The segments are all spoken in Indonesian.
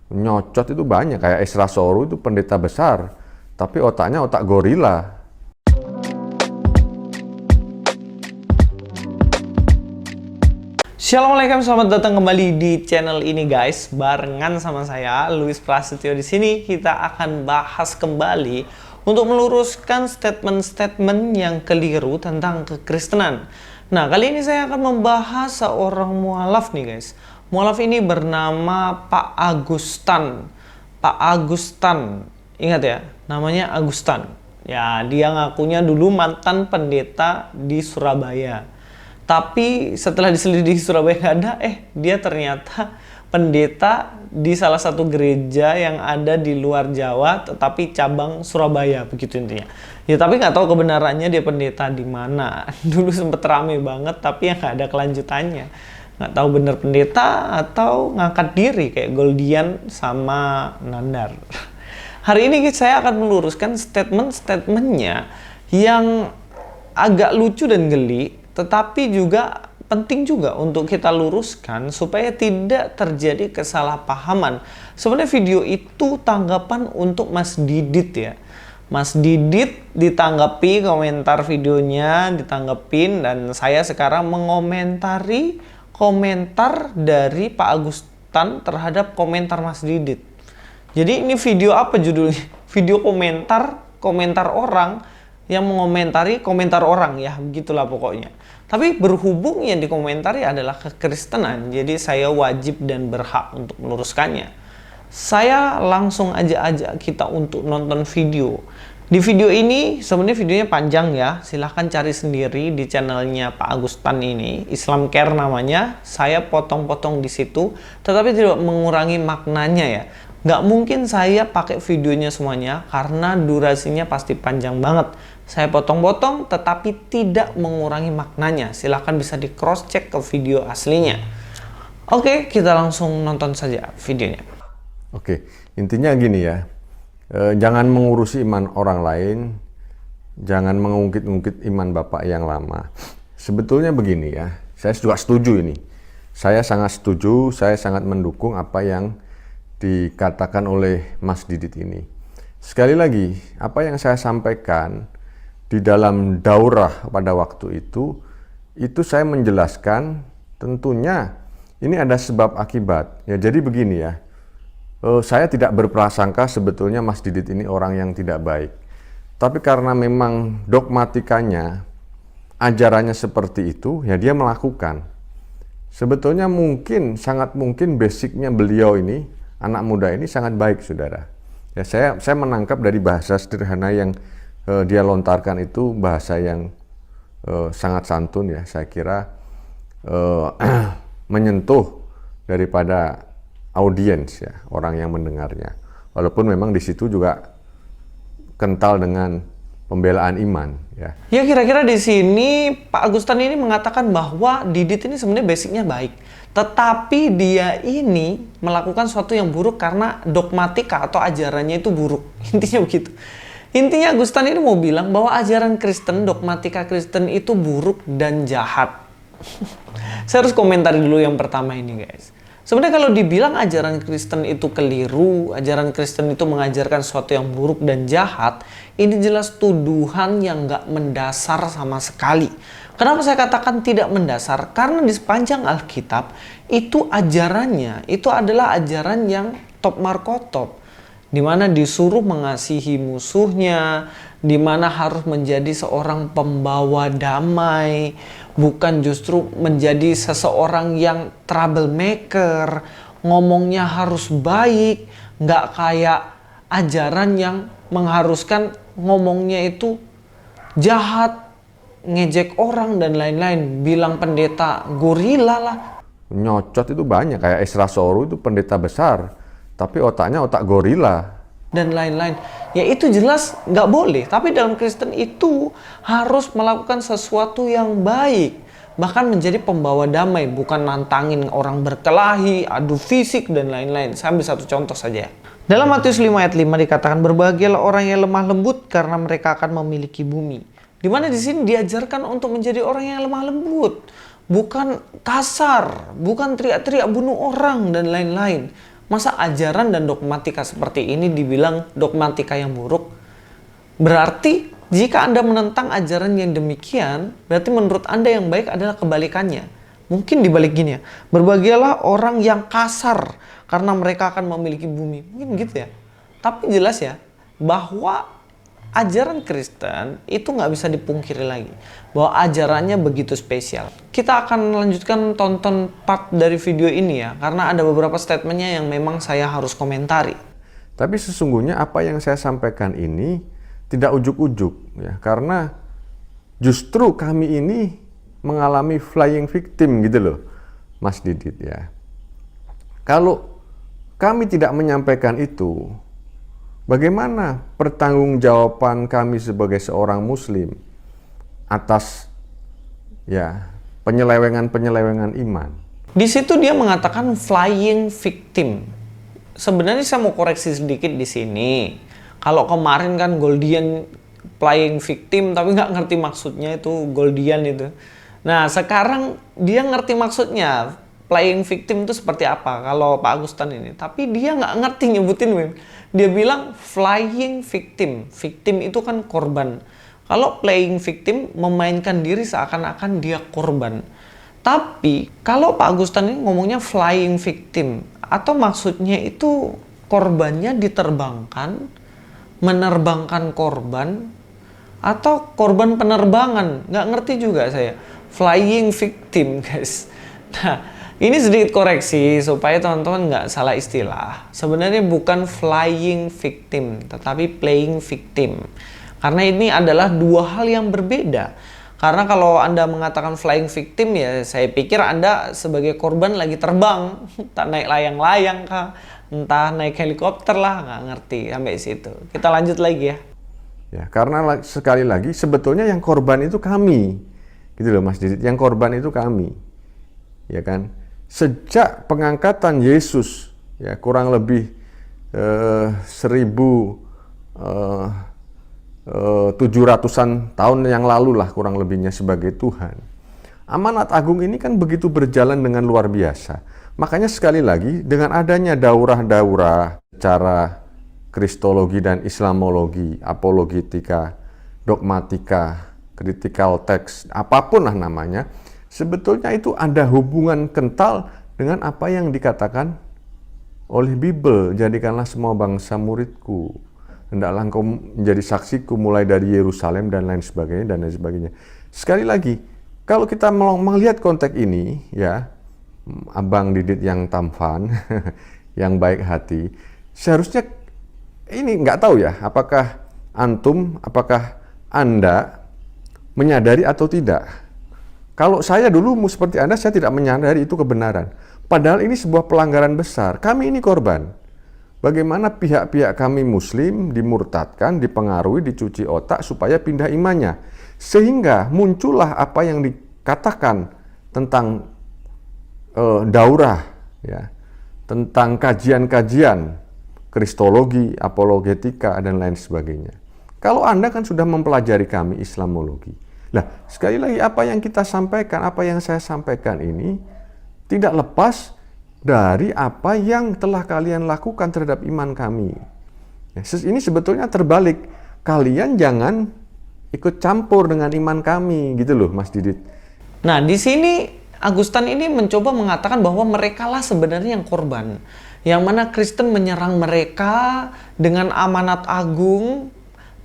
Nyocot itu banyak, kayak Esra Soru itu pendeta besar, tapi otaknya otak gorila. Assalamualaikum, selamat datang kembali di channel ini guys. Barengan sama saya, Luis Prasetyo di sini kita akan bahas kembali untuk meluruskan statement-statement yang keliru tentang kekristenan. Nah, kali ini saya akan membahas seorang mualaf nih guys. Mualaf ini bernama Pak Agustan. Pak Agustan, ingat ya, namanya Agustan. Ya, dia ngakunya dulu mantan pendeta di Surabaya. Tapi setelah diselidiki Surabaya nggak ada, dia ternyata pendeta di salah satu gereja yang ada di luar Jawa, tetapi cabang Surabaya, begitu intinya. Ya tapi nggak tahu kebenarannya dia pendeta di mana. Dulu sempet rame banget, tapi yang nggak ada kelanjutannya. Nggak tahu bener pendeta atau ngangkat diri kayak Goldian sama Nandar. Hari ini saya akan meluruskan statement-statementnya yang agak lucu dan geli, tetapi juga penting juga untuk kita luruskan supaya tidak terjadi kesalahpahaman. Sebenarnya video itu tanggapan untuk Mas Didit ya. Mas Didit ditanggapi komentar videonya, ditanggepin, dan saya sekarang mengomentari komentar dari Pak Agustan terhadap komentar Mas Didit. Jadi ini video apa judulnya? Video komentar orang yang mengomentari komentar orang ya, begitulah pokoknya. Tapi berhubung yang dikomentari adalah kekristenan, jadi saya wajib dan berhak untuk meluruskannya. Saya langsung ajak kita untuk nonton video. Di video ini, sebenarnya videonya panjang ya, silahkan cari sendiri di channelnya Pak Agustan ini, Islam Care namanya. Saya potong-potong di situ, tetapi tidak mengurangi maknanya ya. Nggak mungkin saya pakai videonya semuanya, karena durasinya pasti panjang banget. Saya potong-potong, tetapi tidak mengurangi maknanya. Silahkan bisa di cross check ke video aslinya. Oke, kita langsung nonton saja videonya. Oke, intinya gini ya. Jangan mengurusi iman orang lain, jangan mengungkit-ungkit iman Bapak yang lama. Sebetulnya begini ya, saya juga setuju ini. Saya sangat setuju, saya sangat mendukung apa yang dikatakan oleh Mas Didit ini. Sekali lagi, apa yang saya sampaikan di dalam daurah pada waktu itu saya menjelaskan tentunya ini ada sebab akibat. Ya, jadi begini ya. Saya tidak berprasangka sebetulnya Mas Didit ini orang yang tidak baik. Tapi karena memang dogmatikanya, ajarannya seperti itu, ya dia melakukan. Sebetulnya mungkin, sangat mungkin basicnya beliau ini, anak muda ini sangat baik, saudara. Ya, saya menangkap dari bahasa sederhana yang dia lontarkan itu bahasa yang sangat santun ya. Saya kira menyentuh daripada audiens ya, orang yang mendengarnya. Walaupun memang di situ juga kental dengan pembelaan iman ya. Ya kira-kira di sini Pak Agustan ini mengatakan bahwa Didit ini sebenarnya basicnya baik, tetapi dia ini melakukan sesuatu yang buruk karena dogmatika atau ajarannya itu buruk. Intinya begitu. Intinya Agustan ini mau bilang bahwa ajaran Kristen, dogmatika Kristen itu buruk dan jahat. Saya harus komentari dulu yang pertama ini guys. Sebenarnya kalau dibilang ajaran Kristen itu keliru, ajaran Kristen itu mengajarkan sesuatu yang buruk dan jahat, ini jelas tuduhan yang nggak mendasar sama sekali. Kenapa saya katakan tidak mendasar? Karena di sepanjang Alkitab, itu ajarannya, itu adalah ajaran yang top markotop. Di mana disuruh mengasihi musuhnya, di mana harus menjadi seorang pembawa damai, bukan justru menjadi seseorang yang troublemaker, ngomongnya harus baik, nggak kayak ajaran yang mengharuskan ngomongnya itu jahat, ngejek orang dan lain-lain, bilang pendeta gorila lah. Nyocot itu banyak, kayak Esra Soru itu pendeta besar, tapi otaknya otak gorila. Dan lain-lain. Ya itu jelas nggak boleh. Tapi dalam Kristen itu harus melakukan sesuatu yang baik. Bahkan menjadi pembawa damai. Bukan nantangin orang berkelahi, adu fisik, dan lain-lain. Saya ambil satu contoh saja. Dalam Matius 5 ayat 5 dikatakan, berbahagialah orang yang lemah lembut karena mereka akan memiliki bumi. Dimana di sini diajarkan untuk menjadi orang yang lemah lembut. Bukan kasar, bukan teriak-teriak bunuh orang, dan lain-lain. Masa ajaran dan dogmatika seperti ini dibilang dogmatika yang buruk? Berarti jika Anda menentang ajaran yang demikian, berarti menurut Anda yang baik adalah kebalikannya. Mungkin dibalik gini ya, berbahagialah orang yang kasar karena mereka akan memiliki bumi. Mungkin gitu ya. Tapi jelas ya, bahwa ajaran Kristen itu nggak bisa dipungkiri lagi. Bahwa ajarannya begitu spesial. Kita akan melanjutkan tonton part dari video ini ya, karena ada beberapa statementnya yang memang saya harus komentari. Tapi sesungguhnya apa yang saya sampaikan ini tidak ujuk-ujuk ya, karena justru kami ini mengalami flying victim gitu loh, Mas Didit ya. Kalau kami tidak menyampaikan itu, bagaimana pertanggungjawaban kami sebagai seorang Muslim atas ya penyelewengan-penyelewengan iman? Di situ dia mengatakan flying victim. Sebenarnya saya mau koreksi sedikit di sini. Kalau kemarin kan Goldian flying victim, tapi nggak ngerti maksudnya itu Goldian itu. Nah sekarang dia ngerti maksudnya flying victim itu seperti apa kalau Pak Agustan ini. Tapi dia nggak ngerti nyebutin, Win. Dia bilang flying victim. Victim itu kan korban. Kalau playing victim memainkan diri seakan-akan dia korban. Tapi kalau Pak Agustan ini ngomongnya flying victim, atau maksudnya itu korbannya diterbangkan, menerbangkan korban, atau korban penerbangan. Nggak ngerti juga saya. Flying victim, guys. Nah, ini sedikit koreksi supaya teman-teman nggak salah istilah. Sebenarnya bukan flying victim, tetapi playing victim. Karena ini adalah dua hal yang berbeda. Karena kalau Anda mengatakan flying victim ya, saya pikir Anda sebagai korban lagi terbang. Entah naik layang-layang kah, entah naik helikopter lah, nggak ngerti sampai situ. Kita lanjut lagi ya. Ya, karena sekali lagi sebetulnya yang korban itu kami. Gitu loh Mas Didit, yang korban itu kami. Ya kan? Sejak pengangkatan Yesus ya kurang lebih 1700-an tahun yang lalu lah kurang lebihnya sebagai Tuhan. Amanat agung ini kan begitu berjalan dengan luar biasa. Makanya sekali lagi dengan adanya daurah-daurah cara kristologi dan islamologi, apologetika, dogmatika, critical text, apapun lah namanya, sebetulnya itu ada hubungan kental dengan apa yang dikatakan oleh Bible. Jadikanlah semua bangsa muridku, hendaklah engkau menjadi saksiku mulai dari Yerusalem dan lain sebagainya dan lain sebagainya. Sekali lagi, kalau kita melihat konteks ini ya, Abang Didit yang tampan, yang baik hati, seharusnya ini nggak tahu ya, apakah apakah Anda menyadari atau tidak. Kalau saya dulu seperti Anda, saya tidak menyadari itu kebenaran. Padahal ini sebuah pelanggaran besar. Kami ini korban. Bagaimana pihak-pihak kami Muslim dimurtadkan, dipengaruhi, dicuci otak supaya pindah imannya. Sehingga muncullah apa yang dikatakan tentang daurah, ya, tentang kajian-kajian kristologi, apologetika, dan lain sebagainya. Kalau Anda kan sudah mempelajari kami Islamologi. Nah, sekali lagi apa yang kita sampaikan, apa yang saya sampaikan ini tidak lepas dari apa yang telah kalian lakukan terhadap iman kami. Ini sebetulnya terbalik. Kalian jangan ikut campur dengan iman kami, gitu loh, Mas Didit. Nah, di sini Agustan ini mencoba mengatakan bahwa merekalah sebenarnya yang korban. Yang mana Kristen menyerang mereka dengan amanat agung,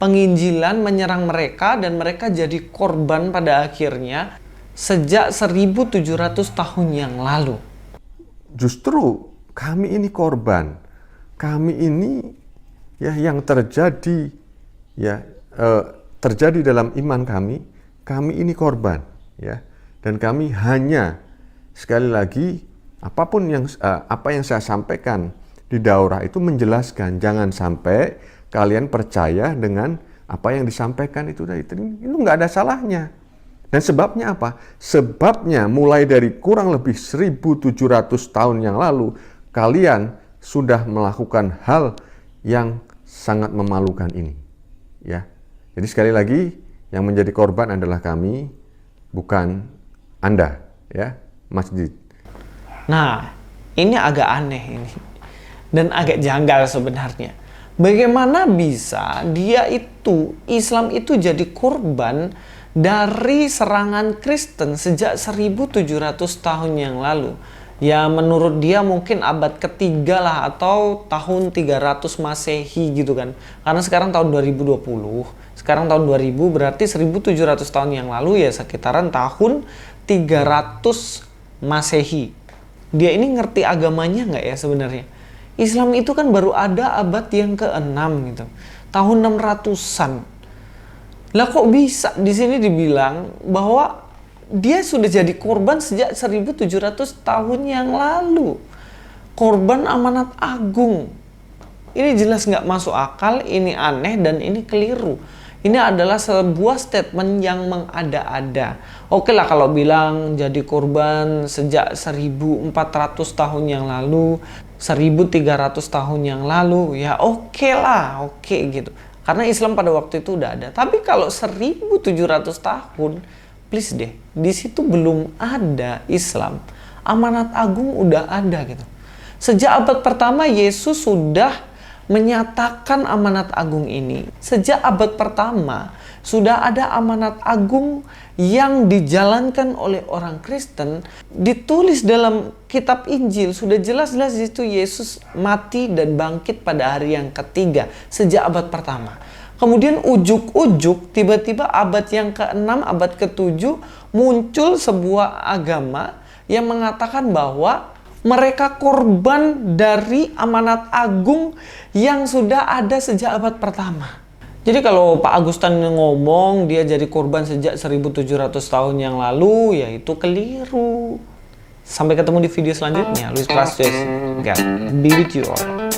penginjilan menyerang mereka, dan mereka jadi korban pada akhirnya sejak 1700 tahun yang lalu. Justru kami ini korban. Kami ini ya yang terjadi ya terjadi dalam iman kami ini korban ya. Dan kami hanya sekali lagi apapun yang apa yang saya sampaikan di daurah itu menjelaskan, jangan sampai kalian percaya dengan apa yang disampaikan itu nggak ada salahnya. Dan sebabnya apa? Sebabnya mulai dari kurang lebih 1700 tahun yang lalu kalian sudah melakukan hal yang sangat memalukan ini. Ya. Jadi sekali lagi yang menjadi korban adalah kami, bukan Anda, ya, Mas Didit. Nah, ini agak aneh ini. dan agak janggal sebenarnya. Bagaimana bisa Islam itu jadi korban dari serangan Kristen sejak 1700 tahun yang lalu? Ya menurut dia mungkin abad ketiga lah, atau tahun 300 Masehi gitu kan. Karena sekarang tahun 2020, sekarang tahun 2000, berarti 1700 tahun yang lalu ya sekitaran tahun 300 Masehi. Dia ini ngerti agamanya nggak ya sebenarnya? Islam itu kan baru ada abad yang ke-6 gitu. Tahun 600-an. Lah kok bisa di sini dibilang bahwa dia sudah jadi korban sejak 1700 tahun yang lalu. Korban amanat agung. Ini jelas nggak masuk akal, ini aneh dan ini keliru. Ini adalah sebuah statement yang mengada-ada. Oke lah kalau bilang jadi korban sejak 1400 tahun yang lalu, 1300 tahun yang lalu, ya oke lah, oke gitu. Karena Islam pada waktu itu udah ada. Tapi kalau 1700 tahun, please deh, di situ belum ada Islam. Amanat agung udah ada gitu. Sejak abad pertama Yesus sudah menyatakan amanat agung ini. Sejak abad pertama sudah ada amanat agung yang dijalankan oleh orang Kristen, ditulis dalam kitab Injil. Sudah jelas-jelas itu Yesus mati dan bangkit pada hari yang ketiga sejak abad pertama. Kemudian ujuk-ujuk tiba-tiba abad yang ke-6, abad ke-7 muncul sebuah agama yang mengatakan bahwa mereka korban dari amanat agung yang sudah ada sejak abad pertama. Jadi kalau Pak Agustan ngomong dia jadi korban sejak 1700 tahun yang lalu, ya itu keliru. Sampai ketemu di video selanjutnya. Luis Prasetyo, God be with you all.